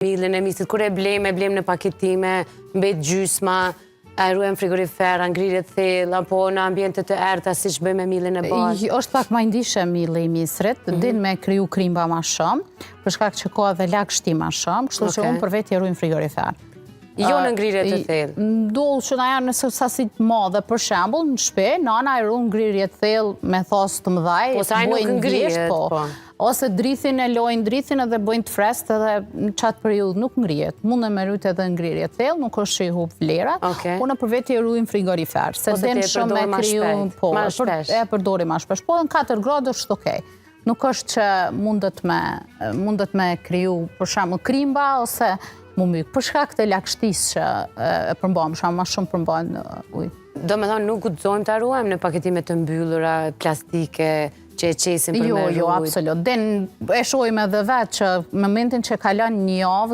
Millin e misit, kur e blem në paketime, mbet gjysma, e ruajmë frigorifer, ngrirje thellë, apo në ambiente të errta siç bëjmë me millin e bardhë. Është pak më ndishe milli i misrit, din me kriju krimba më shumë, për shkak që ka edhe lagështi më shumë, kështu që unë për vetë i ruaj në frigorifer. Jo në ngrirje të thellë. Ndodh që na janë në sasi të madhe, për shembull, në shtëpi, nana i ruan ngrirje të thellë me thos të mëdhaj, po sa nuk ngrihet, po. Ose drithin e lojnë drithin edhe bëjnë të freskët edhe në qatë periudhë nuk ngrihet. Mund e me rujt edhe ngrirje thellë, nuk është që i hub vlera. Unë për vetë i ruaj në frigorifer. Se den shumë me kriju, po, e përdori ma shpesh. Po, në 4 gradë është okej. Nuk është që mundet me kriju, për shembull krimba, ose mu myk. Për shkak të lagështisë që e përmbajmë, ma shumë përmbajnë ujë. Do me thonë, nuk guxojmë të ruajmë në paketime të mbyllura, plastike, që e qesin për me rujt? Jo, absolut. E shohim edhe vetë që në momentin që kalon një javë,